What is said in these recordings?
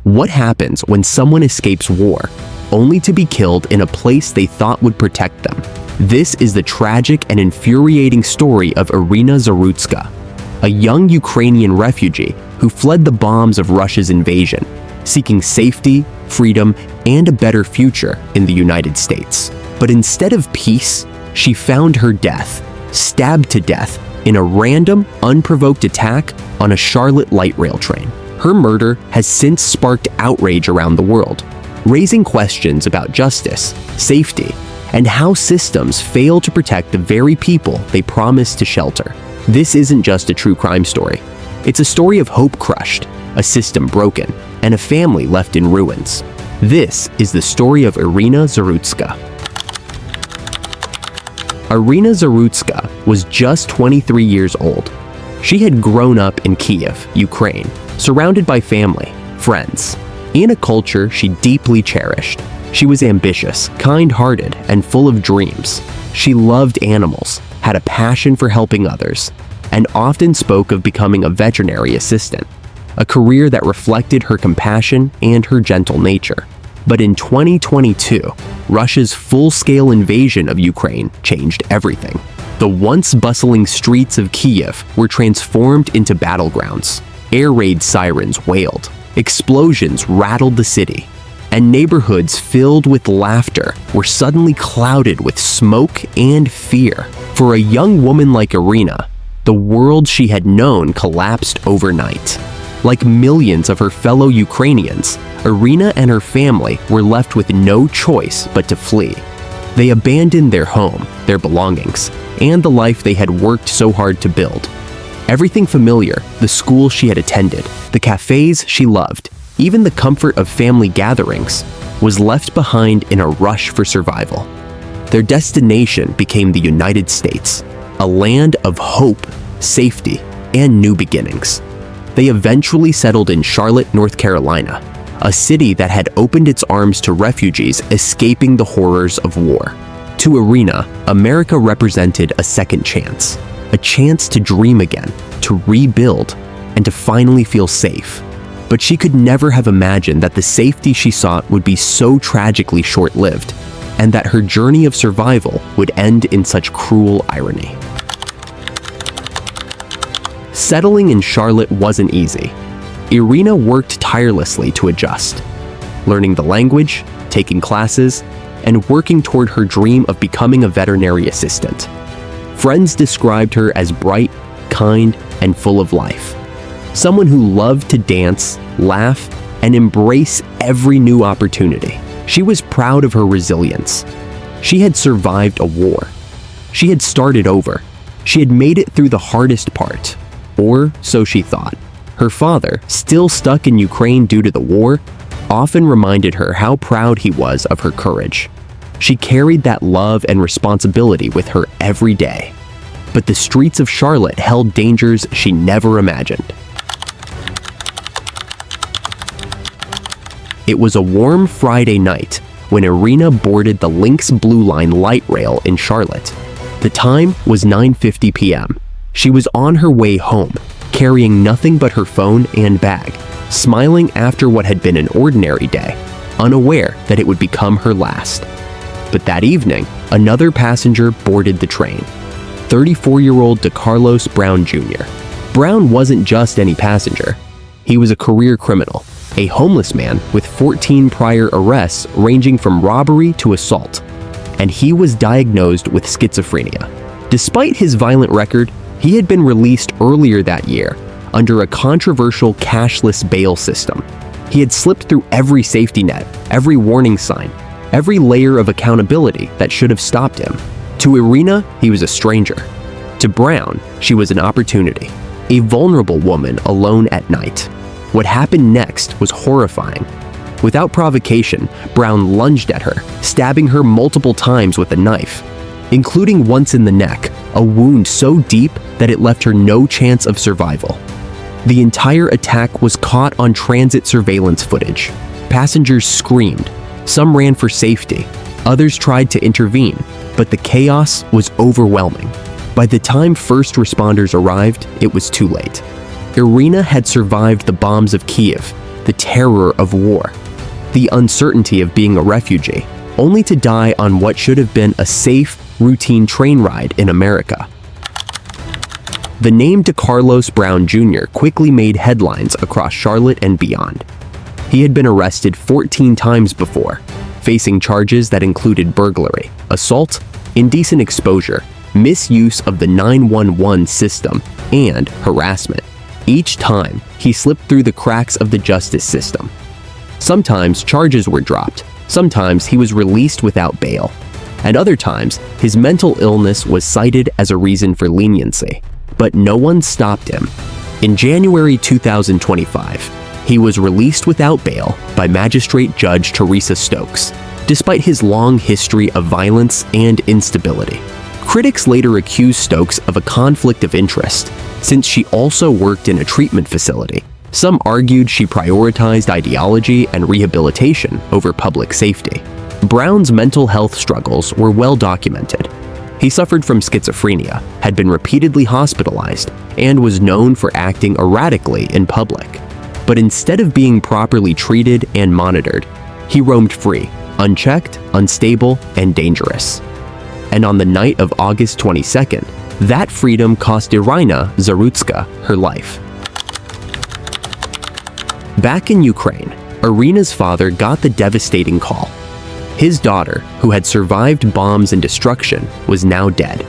What happens when someone escapes war, only to be killed in a place they thought would protect them? This is the tragic and infuriating story of Iryna Zarutska, a young Ukrainian refugee who fled the bombs of Russia's invasion, seeking safety, freedom, and a better future in the United States. But instead of peace, she found her death, stabbed to death in a random, unprovoked attack on a Charlotte light rail train. Her murder has since sparked outrage around the world, raising questions about justice, safety, and how systems fail to protect the very people they promise to shelter. This isn't just a true crime story. It's a story of hope crushed, a system broken, and a family left in ruins. This is the story of Iryna Zarutska. Iryna Zarutska was just 23 years old. She had grown up in Kyiv, Ukraine, surrounded by family, friends, and a culture she deeply cherished. She was ambitious, kind-hearted, and full of dreams. She loved animals, had a passion for helping others, and often spoke of becoming a veterinary assistant, a career that reflected her compassion and her gentle nature. But in 2022, Russia's full-scale invasion of Ukraine changed everything. The once bustling streets of Kyiv were transformed into battlegrounds. Air raid sirens wailed, explosions rattled the city, and neighborhoods filled with laughter were suddenly clouded with smoke and fear. For a young woman like Iryna, the world she had known collapsed overnight. Like millions of her fellow Ukrainians, Iryna and her family were left with no choice but to flee. They abandoned their home, their belongings, and the life they had worked so hard to build. Everything familiar, the school she had attended, the cafes she loved, even the comfort of family gatherings, was left behind in a rush for survival. Their destination became the United States, a land of hope, safety, and new beginnings. They eventually settled in Charlotte, North Carolina, a city that had opened its arms to refugees escaping the horrors of war. To Iryna, America represented a second chance, a chance to dream again, to rebuild, and to finally feel safe. But she could never have imagined that the safety she sought would be so tragically short-lived, and that her journey of survival would end in such cruel irony. Settling in Charlotte wasn't easy. Iryna worked tirelessly to adjust, learning the language, taking classes, and working toward her dream of becoming a veterinary assistant. Friends described her as bright, kind, and full of life. Someone who loved to dance, laugh, and embrace every new opportunity. She was proud of her resilience. She had survived a war. She had started over. She had made it through the hardest part, or so she thought. Her father, still stuck in Ukraine due to the war, often reminded her how proud he was of her courage. She carried that love and responsibility with her every day. But the streets of Charlotte held dangers she never imagined. It was a warm Friday night when Iryna boarded the Lynx Blue Line light rail in Charlotte. The time was 9:50 p.m. She was on her way home, carrying nothing but her phone and bag, smiling after what had been an ordinary day, unaware that it would become her last. But that evening, another passenger boarded the train, 34-year-old Decarlos Brown Jr. Brown wasn't just any passenger. He was a career criminal, a homeless man with 14 prior arrests ranging from robbery to assault, and he was diagnosed with schizophrenia. Despite his violent record, he had been released earlier that year under a controversial cashless bail system. He had slipped through every safety net, every warning sign, every layer of accountability that should have stopped him. To Iryna, he was a stranger. To Brown, she was an opportunity, a vulnerable woman alone at night. What happened next was horrifying. Without provocation, Brown lunged at her, stabbing her multiple times with a knife, including once in the neck, a wound so deep that it left her no chance of survival. The entire attack was caught on transit surveillance footage. Passengers screamed. Some ran for safety. Others tried to intervene, but the chaos was overwhelming. By the time first responders arrived, it was too late. Iryna had survived the bombs of Kyiv, the terror of war, the uncertainty of being a refugee, only to die on what should have been a safe, routine train ride in America. The name Decarlos Brown Jr. quickly made headlines across Charlotte and beyond. He had been arrested 14 times before, facing charges that included burglary, assault, indecent exposure, misuse of the 911 system, and harassment. Each time, he slipped through the cracks of the justice system. Sometimes charges were dropped, sometimes he was released without bail, and other times his mental illness was cited as a reason for leniency. But no one stopped him. In January 2025, he was released without bail by Magistrate Judge Teresa Stokes, despite his long history of violence and instability. Critics later accused Stokes of a conflict of interest, since she also worked in a treatment facility. Some argued she prioritized ideology and rehabilitation over public safety. Brown's mental health struggles were well documented. He suffered from schizophrenia, had been repeatedly hospitalized, and was known for acting erratically in public. But instead of being properly treated and monitored, he roamed free, unchecked, unstable, and dangerous. And on the night of August 22nd, that freedom cost Iryna Zarutska her life. Back in Ukraine, Iryna's father got the devastating call. His daughter, who had survived bombs and destruction, was now dead,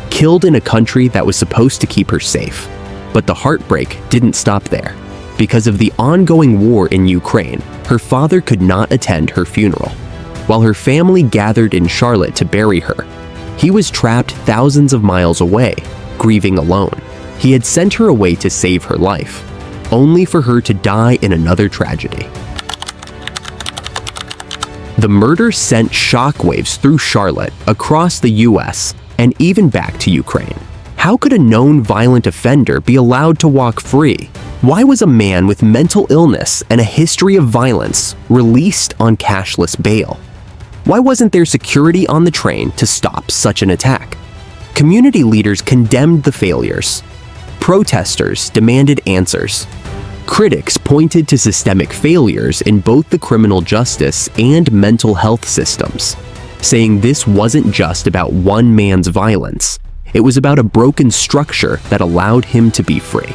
killed in a country that was supposed to keep her safe. But the heartbreak didn't stop there. Because of the ongoing war in Ukraine, her father could not attend her funeral. While her family gathered in Charlotte to bury her, he was trapped thousands of miles away, grieving alone. He had sent her away to save her life, only for her to die in another tragedy. The murder sent shockwaves through Charlotte, across the US, and even back to Ukraine. How could a known violent offender be allowed to walk free? Why was a man with mental illness and a history of violence released on cashless bail? Why wasn't there security on the train to stop such an attack? Community leaders condemned the failures. Protesters demanded answers. Critics pointed to systemic failures in both the criminal justice and mental health systems, saying this wasn't just about one man's violence, it was about a broken structure that allowed him to be free.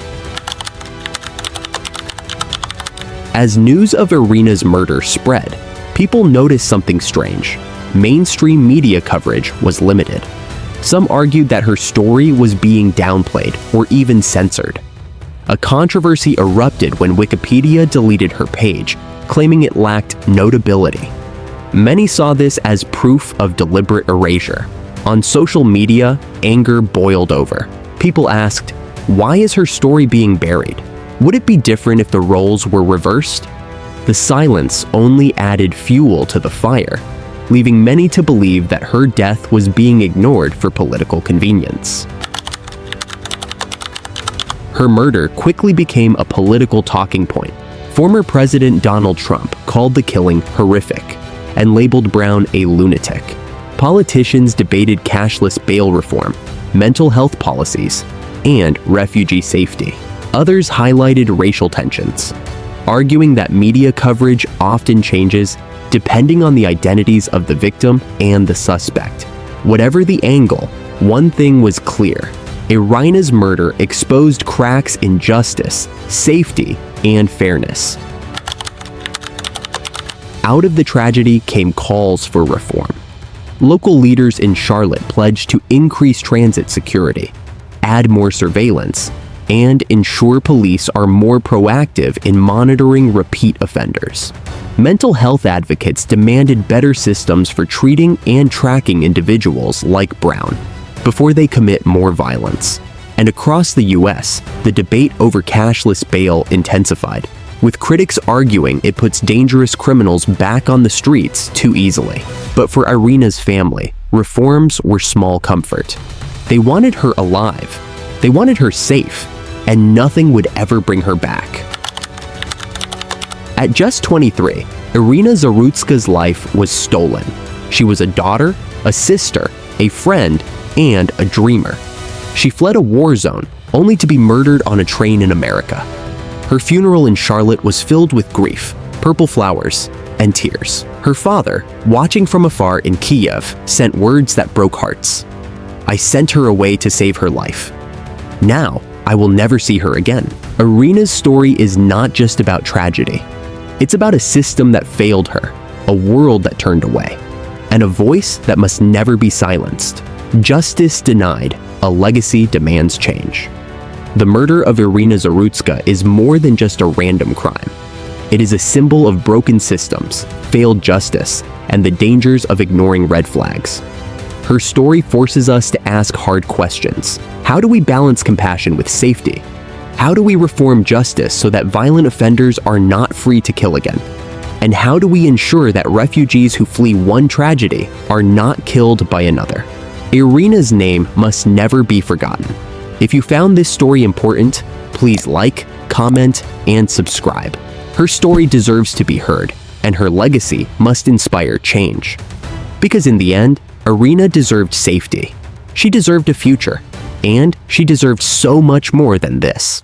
As news of Iryna's murder spread, people noticed something strange. Mainstream media coverage was limited. Some argued that her story was being downplayed or even censored. A controversy erupted when Wikipedia deleted her page, claiming it lacked notability. Many saw this as proof of deliberate erasure. On social media, anger boiled over. People asked, why is her story being buried? Would it be different if the roles were reversed? The silence only added fuel to the fire, leaving many to believe that her death was being ignored for political convenience. Her murder quickly became a political talking point. Former President Donald Trump called the killing horrific and labeled Brown a lunatic. Politicians debated cashless bail reform, mental health policies, and refugee safety. Others highlighted racial tensions, arguing that media coverage often changes depending on the identities of the victim and the suspect. Whatever the angle, one thing was clear. Iryna's murder exposed cracks in justice, safety, and fairness. Out of the tragedy came calls for reform. Local leaders in Charlotte pledged to increase transit security, add more surveillance, and ensure police are more proactive in monitoring repeat offenders. Mental health advocates demanded better systems for treating and tracking individuals like Brown before they commit more violence. And across the US, the debate over cashless bail intensified, with critics arguing it puts dangerous criminals back on the streets too easily. But for Iryna's family, reforms were small comfort. They wanted her alive, they wanted her safe, and nothing would ever bring her back. At just 23, Iryna Zarutska's life was stolen. She was a daughter, a sister, a friend, and a dreamer. She fled a war zone only to be murdered on a train in America. Her funeral in Charlotte was filled with grief, purple flowers, and tears. Her father, watching from afar in Kyiv, sent words that broke hearts. "I sent her away to save her life. Now, I will never see her again." Iryna's story is not just about tragedy. It's about a system that failed her, a world that turned away, and a voice that must never be silenced. Justice denied, a legacy demands change. The murder of Iryna Zarutska is more than just a random crime. It is a symbol of broken systems, failed justice, and the dangers of ignoring red flags. Her story forces us to ask hard questions. How do we balance compassion with safety? How do we reform justice so that violent offenders are not free to kill again? And how do we ensure that refugees who flee one tragedy are not killed by another? Iryna's name must never be forgotten. If you found this story important, please like, comment, and subscribe. Her story deserves to be heard, and her legacy must inspire change. Because in the end, Iryna deserved safety. She deserved a future, and she deserved so much more than this.